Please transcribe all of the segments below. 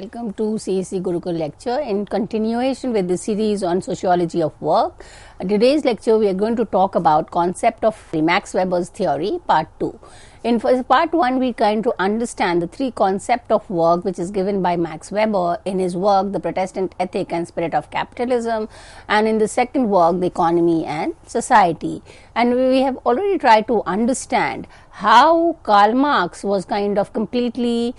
welcome to CEC Gurukul lecture in continuation with the series on sociology of work. Today's lecture we are going to talk about concept of Max Weber's theory part 2. In part 1 we kind to understand the three concepts of work which is given by Max Weber in his work The Protestant Ethic and Spirit of Capitalism, and in the second work The Economy and Society. And we have already tried to understand how Karl Marx was kind of completely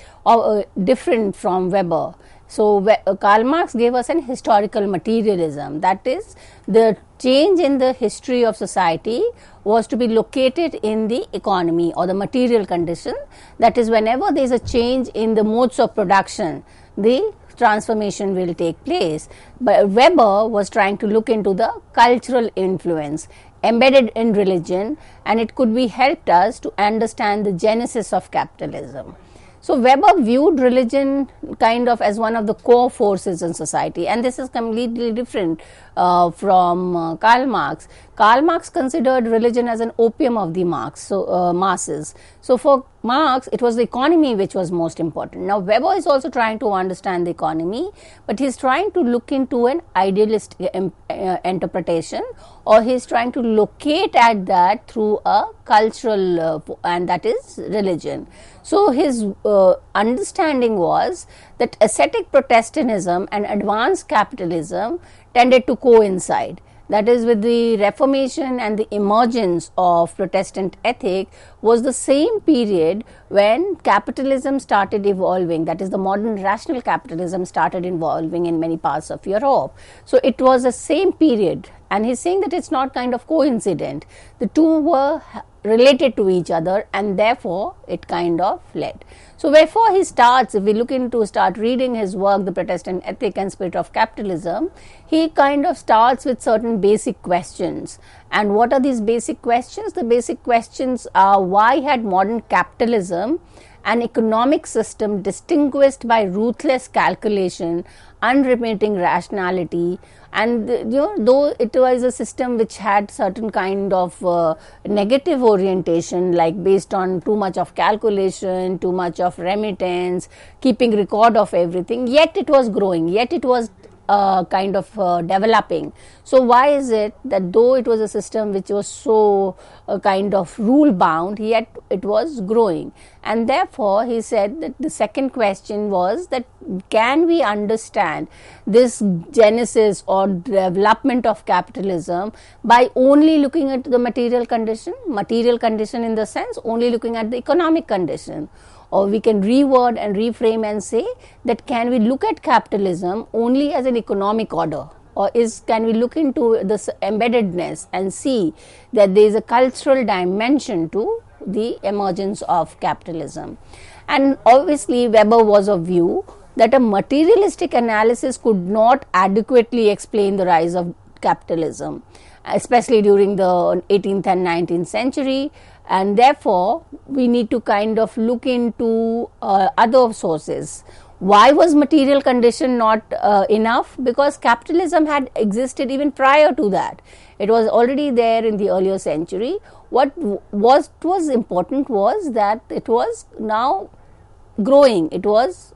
different from Weber. So Karl Marx gave us an historical materialism, that is, the change in the history of society was to be located in the economy or the material condition. That is, whenever there is a change in the modes of production, the transformation will take place. But Weber was trying to look into the cultural influence embedded in religion, and it could be helped us to understand the genesis of capitalism. So Weber viewed religion kind of as one of the core forces in society, and this is completely different from Karl Marx. Karl Marx considered religion as an opium of the masses. So for Marx, it was the economy which was most important. Now Weber is also trying to understand the economy, but he is trying to look into an idealist interpretation, or he is trying to locate at that through a cultural and that is religion. So his understanding was that ascetic Protestantism and advanced capitalism tended to coincide. That is, with the Reformation and the emergence of Protestant ethic was the same period when capitalism started evolving. That is, the modern rational capitalism started evolving in many parts of Europe. So it was the same period, and he's saying that it's not kind of coincident. The two were related to each other, and therefore it kind of led. So wherefore he starts, if we look into start reading his work, The Protestant Ethic and Spirit of Capitalism, he kind of starts with certain basic questions. And what are these basic questions? The basic questions are, why had modern capitalism an economic system distinguished by ruthless calculation, unremitting rationality, and though it was a system which had certain kind of negative orientation, like based on too much of calculation, too much of remittance, keeping record of everything, yet it was growing, yet it was kind of developing. So why is it that though it was a system which was so kind of rule bound, yet it was growing? And therefore he said that the second question was that, can we understand this genesis or development of capitalism by only looking at the material condition in the sense only looking at the economic condition? Or we can reword and reframe and say that, can we look at capitalism only as an economic order, or can we look into this embeddedness and see that there is a cultural dimension to the emergence of capitalism? And obviously Weber was of view that a materialistic analysis could not adequately explain the rise of capitalism, especially during the 18th and 19th century. And therefore, we need to kind of look into other sources. Why was material condition not enough? Because capitalism had existed even prior to that. It was already there in the earlier century. What was important was that it was now growing. It was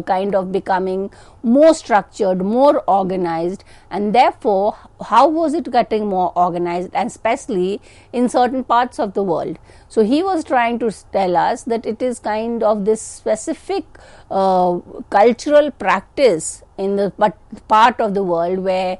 kind of becoming more structured, more organized, and therefore how was it getting more organized, and especially in certain parts of the world. So he was trying to tell us that it is kind of this specific cultural practice in the part of the world where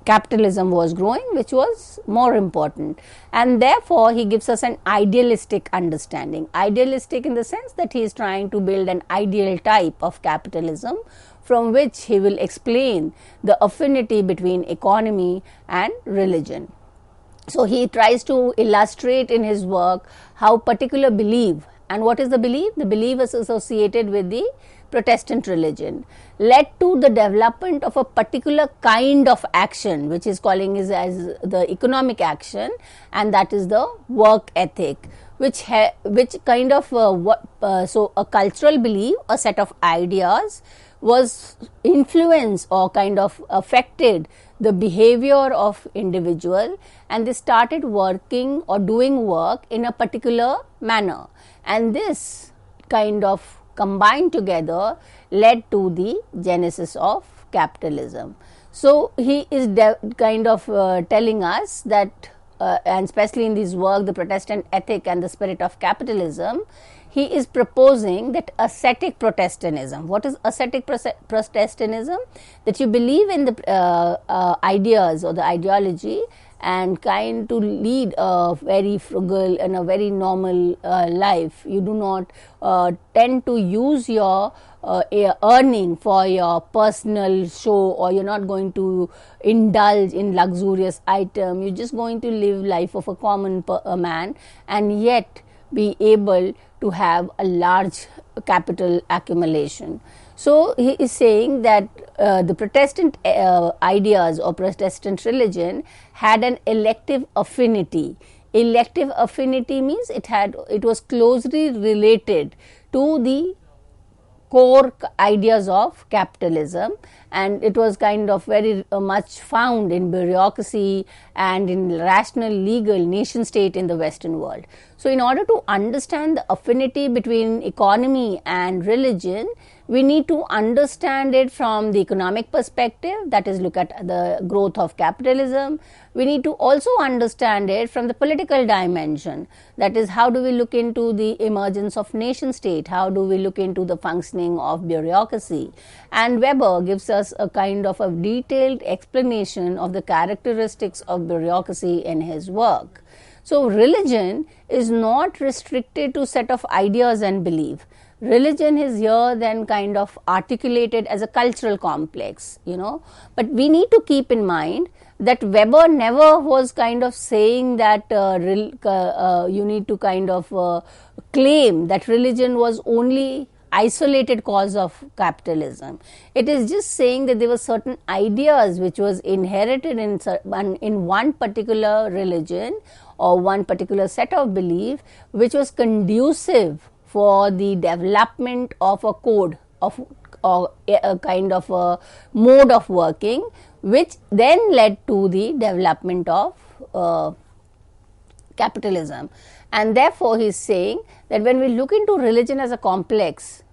capitalism was growing, which was more important. And therefore he gives us an idealistic understanding. Idealistic in the sense that he is trying to build an ideal type of capitalism from which he will explain the affinity between economy and religion. So he tries to illustrate in his work how particular belief, and what is the belief? The belief is associated with the Protestant religion, led to the development of a particular kind of action, which is calling as the economic action, and that is the work ethic, which kind of so a cultural belief, a set of ideas was influenced or kind of affected the behavior of individual, and they started working or doing work in a particular manner, and this kind of combined together led to the genesis of capitalism. So, he is kind of telling us that and especially in this work, The Protestant Ethic and the Spirit of Capitalism, he is proposing that ascetic Protestantism. What is ascetic Protestantism? That you believe in the ideas or the ideology and kind to lead a very frugal and a very normal life. You do not tend to use your earning for your personal show, or you're not going to indulge in luxurious item. You're just going to live life of a common man and yet be able to have a large capital accumulation. So, he is saying that the Protestant ideas or Protestant religion had an elective affinity. Elective affinity means it was closely related to the core ideas of capitalism, and it was kind of very much found in bureaucracy and in rational legal nation state in the Western world. So, in order to understand the affinity between economy and religion, we need to understand it from the economic perspective, that is, look at the growth of capitalism. We need to also understand it from the political dimension, that is, how do we look into the emergence of nation state, how do we look into the functioning of bureaucracy. And Weber gives us a kind of a detailed explanation of the characteristics of bureaucracy in his work. So, religion is not restricted to set of ideas and belief. Religion is here then kind of articulated as a cultural complex, but we need to keep in mind that Weber never was kind of saying that you need to kind of claim that religion was only isolated cause of capitalism. It is just saying that there were certain ideas which was inherited in one particular religion or one particular set of belief, which was conducive for the development of a code of or a kind of a mode of working, which then led to the development of capitalism. And therefore, he is saying that when we look into religion as a complex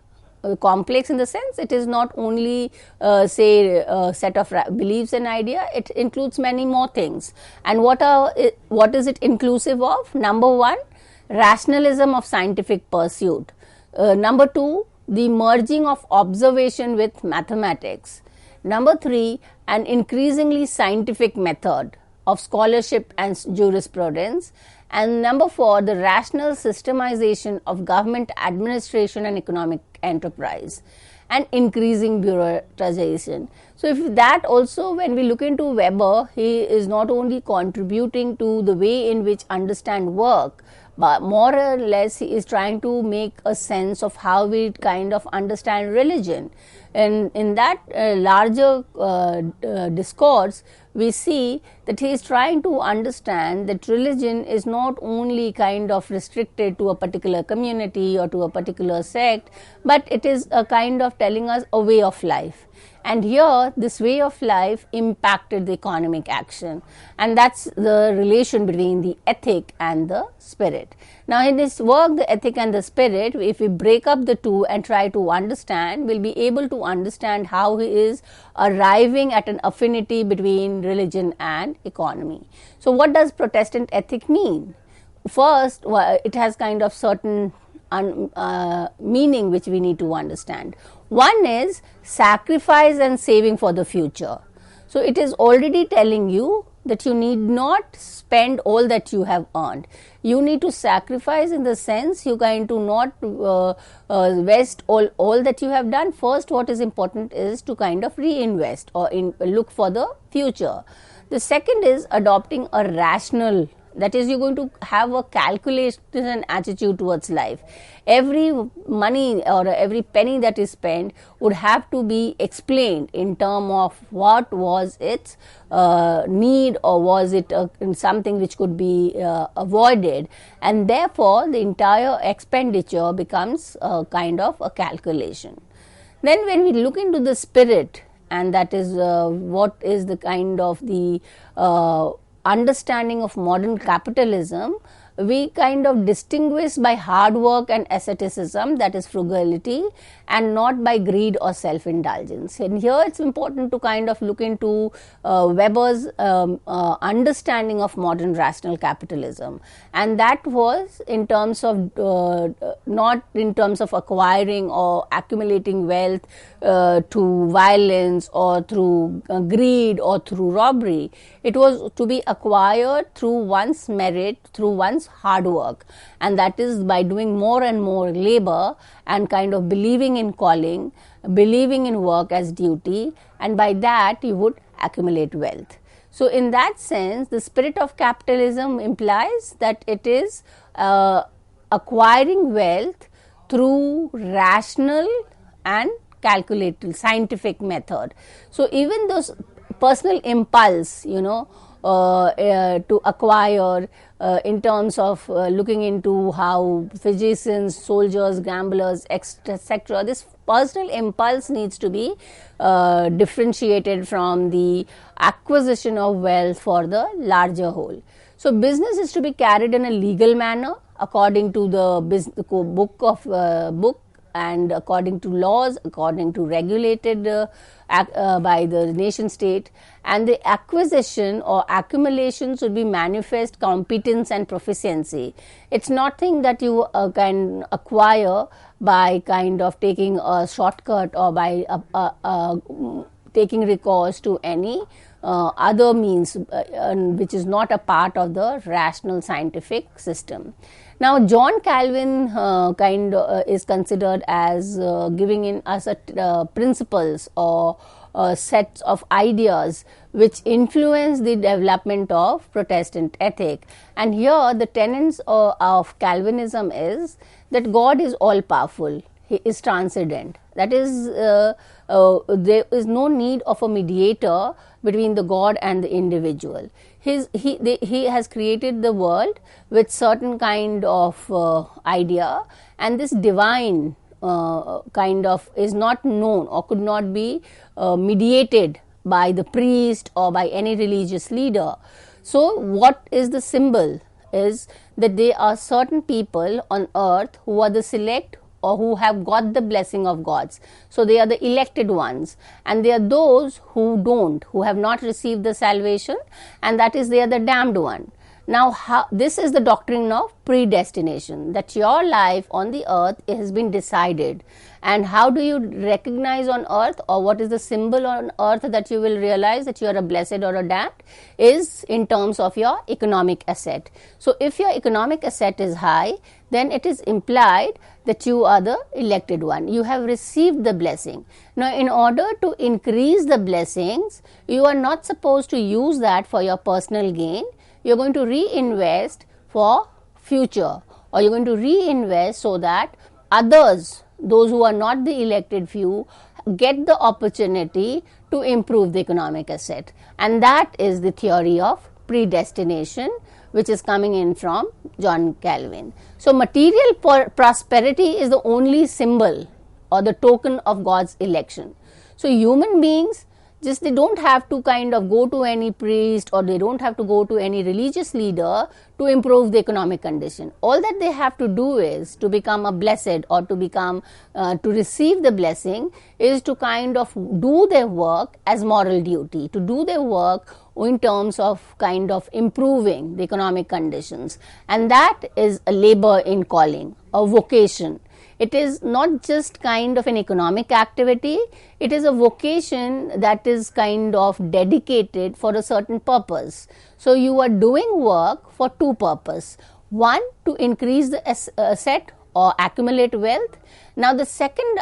in the sense it is not only say a set of beliefs and idea, it includes many more things. And what is it inclusive of? Number one, rationalism of scientific pursuit. Number two, the merging of observation with mathematics. Number three, an increasingly scientific method of scholarship and jurisprudence. And number four, the rational systemization of government administration and economic enterprise, and increasing bureaucratization. So, if that also, when we look into Weber, he is not only contributing to the way in which understand work, but more or less he is trying to make a sense of how we kind of understand religion. And in that larger discourse, we see that he is trying to understand that religion is not only kind of restricted to a particular community or to a particular sect, but it is a kind of telling us a way of life. And here this way of life impacted the economic action, and that's the relation between the ethic and the spirit. Now, in this work, The Ethic and the Spirit, if we break up the two and try to understand, we'll be able to understand how he is arriving at an affinity between religion and economy. So, what does Protestant ethic mean? First, it has kind of certain meaning which we need to understand. One is sacrifice and saving for the future. So, it is already telling you that you need not spend all that you have earned. You need to sacrifice in the sense you kind to not waste all that you have done. First, what is important is to kind of reinvest or look for the future. The second is adopting a rational, that is, you're going to have a calculation attitude towards life. Every money or every penny that is spent would have to be explained in terms of what was its need, or was it something which could be avoided, and therefore the entire expenditure becomes kind of a calculation. Then when we look into the spirit, and that is what is the kind of the understanding of modern capitalism, we kind of distinguish by hard work and asceticism, that is frugality, and not by greed or self-indulgence. And here it's important to kind of look into Weber's understanding of modern rational capitalism, and that was in terms of not in terms of acquiring or accumulating wealth to violence or through greed or through robbery. It was to be acquired through one's merit, through one's hard work, and that is by doing more and more labor and kind of believing in calling, believing in work as duty, and by that you would accumulate wealth. So in that sense, the spirit of capitalism implies that it is acquiring wealth through rational and calculated scientific method. So even those personal impulse, to acquire in terms of looking into how physicians, soldiers, gamblers, etc. This personal impulse needs to be differentiated from the acquisition of wealth for the larger whole. So business is to be carried in a legal manner according to the book and according to laws, according to regulated by the nation state, and the acquisition or accumulation should be manifest competence and proficiency. It's nothing that you can acquire by kind of taking a shortcut or by taking recourse to any other means which is not a part of the rational scientific system. Now, John Calvin is considered as giving in us principles or sets of ideas which influence the development of Protestant ethic. And here the tenets of Calvinism is that God is all powerful, He is transcendent. That is, there is no need of a mediator between the God and the individual. He has created the world with certain kind of idea, and this divine kind of is not known or could not be mediated by the priest or by any religious leader. So what is the symbol is that there are certain people on earth who are the select or who have got the blessing of gods. So they are the elected ones, and there are those who don't, who have not received the salvation, and that is they are the damned one. Now, this is the doctrine of predestination, that your life on the earth has been decided. And how do you recognize on earth, or what is the symbol on earth that you will realize that you are a blessed or a damned, is in terms of your economic asset. So if your economic asset is high, then it is implied that you are the elected one. You have received the blessing. Now, in order to increase the blessings, you are not supposed to use that for your personal gain. You are going to reinvest for future, or you are going to reinvest so that others, those who are not the elected few, get the opportunity to improve the economic asset. And that is the theory of predestination, which is coming in from John Calvin. So material prosperity is the only symbol or the token of God's election. So human beings, just they don't have to kind of go to any priest, or they don't have to go to any religious leader to improve the economic condition. All that they have to do is to become a blessed, or to become to receive the blessing, is to kind of do their work as moral duty, to do their work in terms of kind of improving the economic conditions. And that is a labor in calling, a vocation. It is not just kind of an economic activity, it is a vocation that is kind of dedicated for a certain purpose. So you are doing work for two purposes. One, to increase the asset or accumulate wealth. Now the second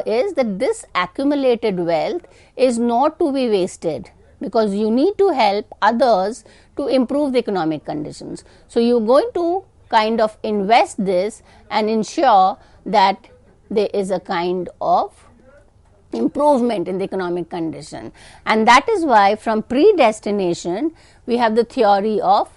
is that this accumulated wealth is not to be wasted, because you need to help others to improve the economic conditions. So you are going to kind of invest this and ensure that there is a kind of improvement in the economic condition. And that is why from predestination we have the theory of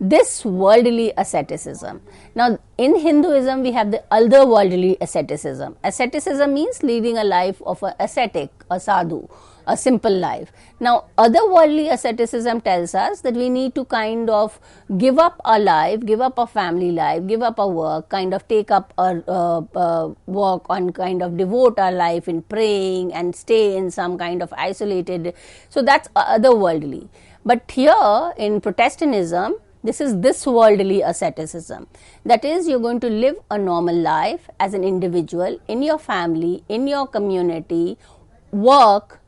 this worldly asceticism. Now, in Hinduism, we have the otherworldly asceticism. Asceticism means leading a life of an ascetic, a sadhu, a simple life. Now, otherworldly asceticism tells us that we need to kind of give up our life, give up our family life, give up our work, kind of take up our work and kind of devote our life in praying and stay in some kind of isolated. So, that's otherworldly. But here in Protestantism, this is this worldly asceticism. That is, you're going to live a normal life as an individual, in your family, in your community, work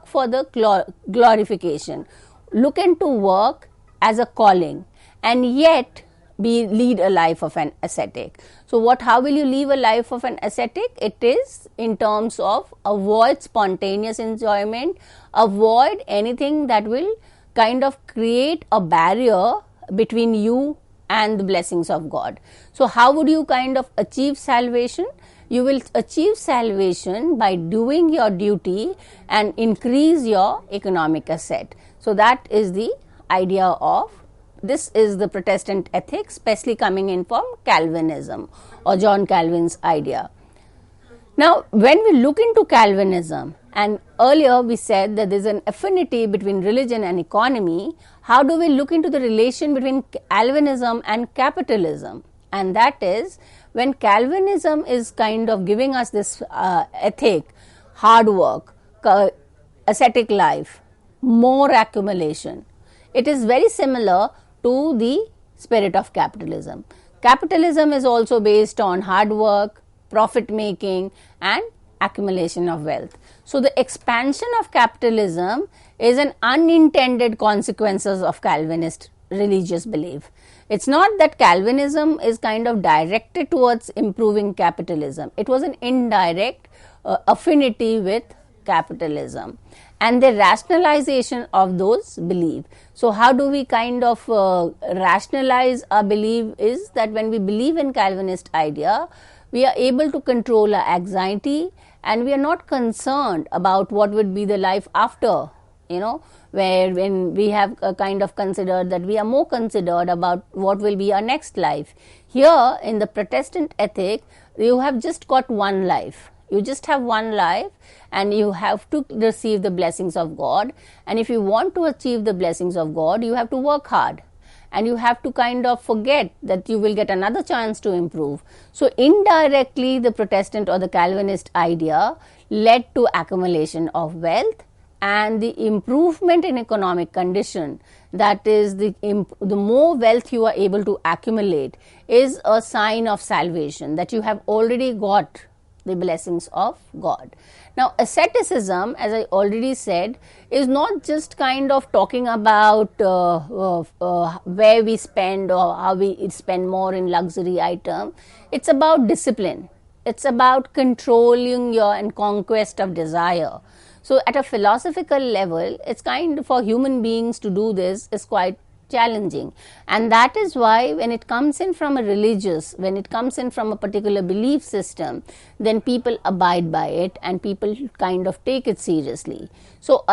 for the glorification, look into work as a calling, and yet lead a life of an ascetic. So how will you live a life of an ascetic? It is in terms of avoid spontaneous enjoyment, avoid anything that will kind of create a barrier between you and the blessings of God. So how would you kind of achieve salvation? You will achieve salvation by doing your duty and increase your economic asset. So that is the idea of, this is the Protestant ethics, especially coming in from Calvinism or John Calvin's idea. Now, when we look into Calvinism, and earlier we said that there is an affinity between religion and economy, how do we look into the relation between Calvinism and capitalism? And that is, when Calvinism is kind of giving us this ethic, hard work, ascetic life, more accumulation, it is very similar to the spirit of capitalism. Capitalism is also based on hard work, profit making and accumulation of wealth. So the expansion of capitalism is an unintended consequences of Calvinist religious belief. It's not that Calvinism is kind of directed towards improving capitalism. It was an indirect affinity with capitalism and the rationalization of those beliefs. So how do we kind of rationalize our belief is that when we believe in Calvinist idea, we are able to control our anxiety and we are not concerned about what would be the life after, where when we have kind of considered that we are more considered about what will be our next life. Here in the Protestant ethic, you have just got one life. You just have one life and you have to receive the blessings of God. And if you want to achieve the blessings of God, you have to work hard. And you have to kind of forget that you will get another chance to improve. So indirectly, the Protestant or the Calvinist idea led to accumulation of wealth and the improvement in economic condition. That is, the more wealth you are able to accumulate is a sign of salvation, that you have already got the blessings of God. Now, asceticism, as I already said, is not just kind of talking about where we spend or how we spend more in luxury item. It's about discipline. It's about controlling your and conquest of desire. So, at a philosophical level, it's kind of for human beings to do this is quite challenging, and that is why when it comes in from a religious, when it comes in from a particular belief system, then people abide by it and people kind of take it seriously. So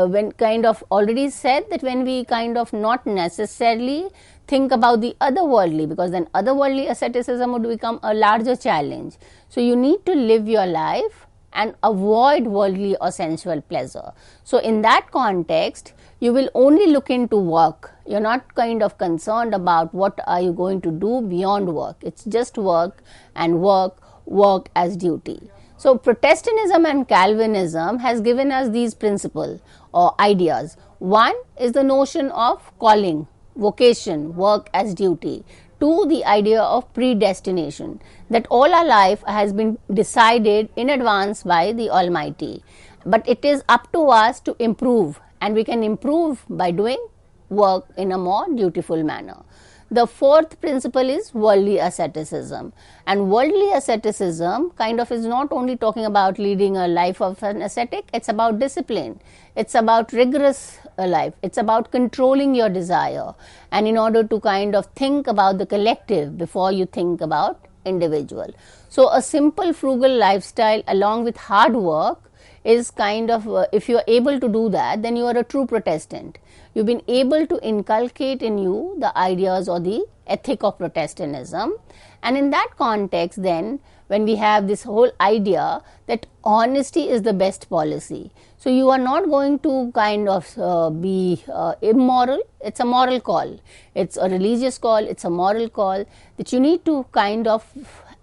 when kind of already said that when we kind of not necessarily think about the otherworldly, because then otherworldly asceticism would become a larger challenge. So you need to live your life and avoid worldly or sensual pleasure. So in that context, you will only look into work. You're not kind of concerned about what are you going to do beyond work. It's just work and work as duty. So Protestantism and Calvinism has given us these principles or ideas. One is the notion of calling, vocation, work as duty. Two, the idea of predestination, that all our life has been decided in advance by the Almighty. But it is up to us to improve, and we can improve by doing work in a more dutiful manner. The fourth principle is worldly asceticism, and worldly asceticism kind of is not only talking about leading a life of an ascetic, it's about discipline, it's about rigorous life, it's about controlling your desire, and in order to kind of think about the collective before you think about individual. So a simple frugal lifestyle along with hard work is kind of, if you are able to do that, then you are a true Protestant. you've been able to inculcate in you the ideas or the ethic of Protestantism. And in that context, then, when we have this whole idea that honesty is the best policy, so you are not going to kind of be immoral. It's a moral call, it's a religious call, it's a moral call, that you need to kind of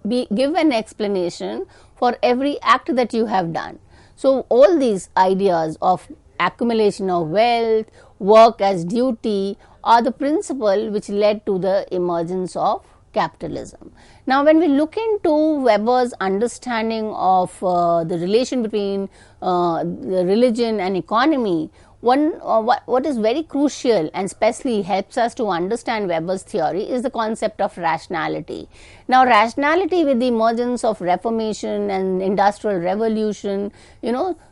give an explanation for every act that you have done. So all these ideas of accumulation of wealth, work as duty, are the principle which led to the emergence of capitalism. Now, when we look into Weber's understanding of the relation between the religion and economy, what is very crucial and especially helps us to understand Weber's theory is the concept of rationality. Now, rationality, with the emergence of Reformation and Industrial Revolution,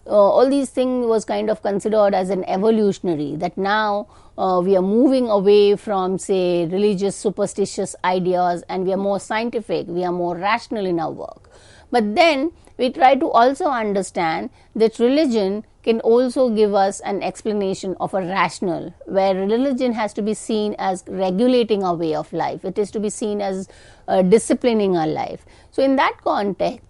all these things was kind of considered as an evolutionary, that now we are moving away from, say, religious superstitious ideas, and we are more scientific, we are more rational in our work. But then we try to also understand that religion can also give us an explanation of a rational, where religion has to be seen as regulating our way of life. It is to be seen as disciplining our life. So in that context,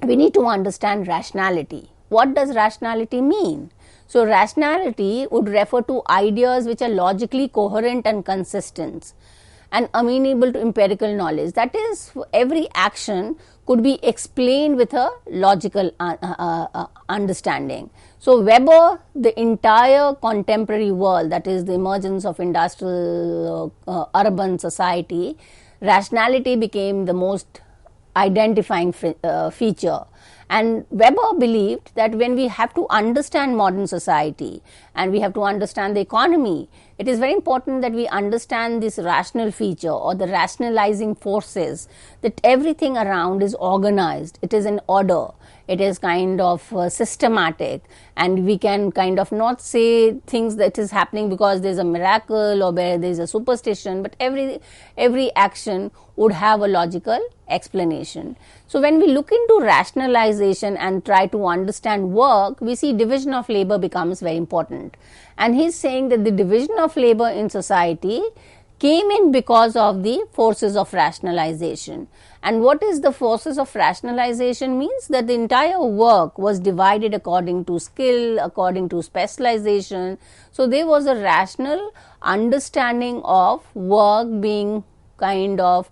we need to understand rationality. What does rationality mean? So rationality would refer to ideas which are logically coherent and consistent and amenable to empirical knowledge. That is, every action could be explained with a logical understanding. So Weber, the entire contemporary world, that is the emergence of industrial urban society, rationality became the most identifying feature. And Weber believed that when we have to understand modern society and we have to understand the economy, it is very important that we understand this rational feature or the rationalizing forces, that everything around is organized, it is in order, it is kind of systematic, and we can kind of not say things that is happening because there is a miracle or where there is a superstition, but every action would have a logical explanation. So when we look into rationalization and try to understand work, we see division of labor becomes very important. And he's saying that the division of labor in society came in because of the forces of rationalization. And what is the forces of rationalization means? That the entire work was divided according to skill, according to specialization. So there was a rational understanding of work being kind of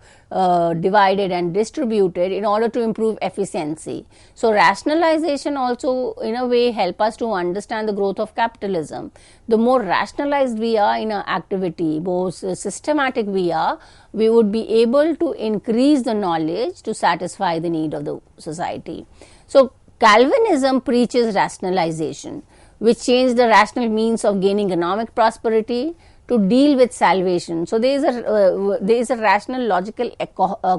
divided and distributed in order to improve efficiency. So rationalization also in a way help us to understand the growth of capitalism. The more rationalized we are in our activity, more systematic we are, we would be able to increase the knowledge to satisfy the need of the society. So Calvinism preaches rationalization, which changed the rational means of gaining economic prosperity to deal with salvation. So there is a rational, logical,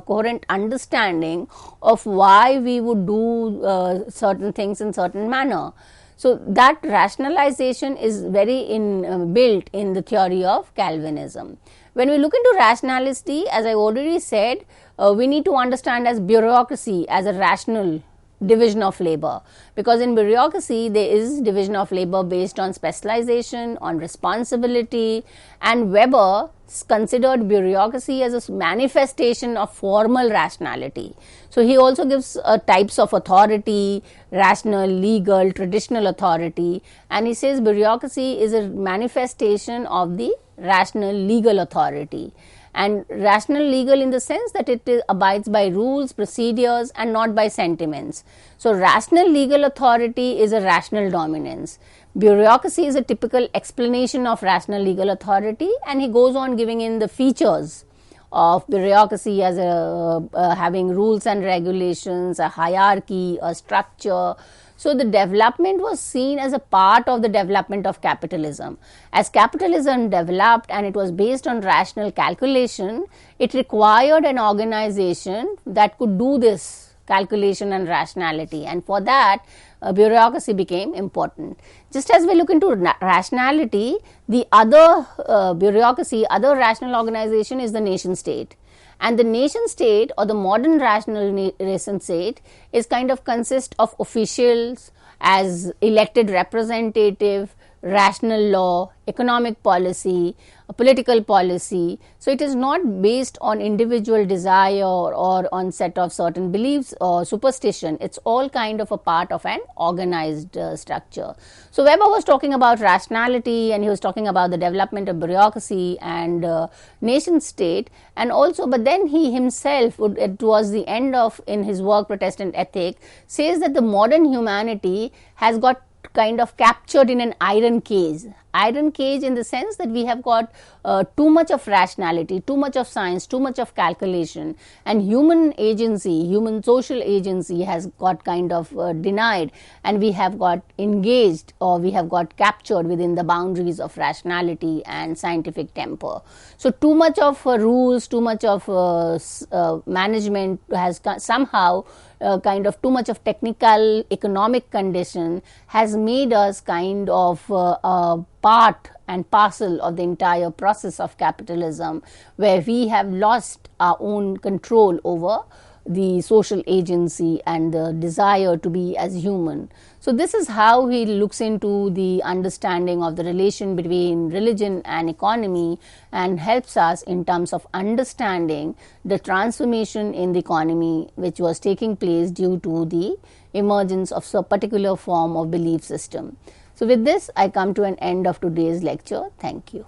coherent understanding of why we would do certain things in certain manner. So that rationalization is very built in the theory of Calvinism. When we look into rationality, as I already said, we need to understand as bureaucracy as a rational division of labor, because in bureaucracy there is division of labor based on specialization, on responsibility, and Weber considered bureaucracy as a manifestation of formal rationality. So he also gives types of authority: rational, legal, traditional authority, and he says bureaucracy is a manifestation of the rational legal authority. And rational legal in the sense that it abides by rules, procedures, and not by sentiments. So rational legal authority is a rational dominance. Bureaucracy is a typical explanation of rational legal authority, and he goes on giving in the features of bureaucracy as having rules and regulations, a hierarchy, a structure. So the development was seen as a part of the development of capitalism. As capitalism developed and it was based on rational calculation, it required an organization that could do this calculation and rationality, and for that bureaucracy became important. Just as we look into rationality, the other bureaucracy, other rational organization is the nation state. And the nation state or the modern rational nation state is kind of consist of officials as elected representative rational law, economic policy, political policy. So it is not based on individual desire or on set of certain beliefs or superstition. It's all kind of a part of an organized structure. So Weber was talking about rationality, and he was talking about the development of bureaucracy and nation state, and also, but then he himself would, towards the end of in his work Protestant Ethic, says that the modern humanity has got kind of captured in an iron cage in the sense that we have got too much of rationality, too much of science, too much of calculation, and human agency, human social agency has got kind of denied, and we have got engaged or we have got captured within the boundaries of rationality and scientific temper. So too much of rules, too much of management has somehow kind of too much of technical economic condition has made us kind of part and parcel of the entire process of capitalism, where we have lost our own control over the social agency and the desire to be as human. So this is how he looks into the understanding of the relation between religion and economy, and helps us in terms of understanding the transformation in the economy which was taking place due to the emergence of a particular form of belief system. So with this, I come to an end of today's lecture. Thank you.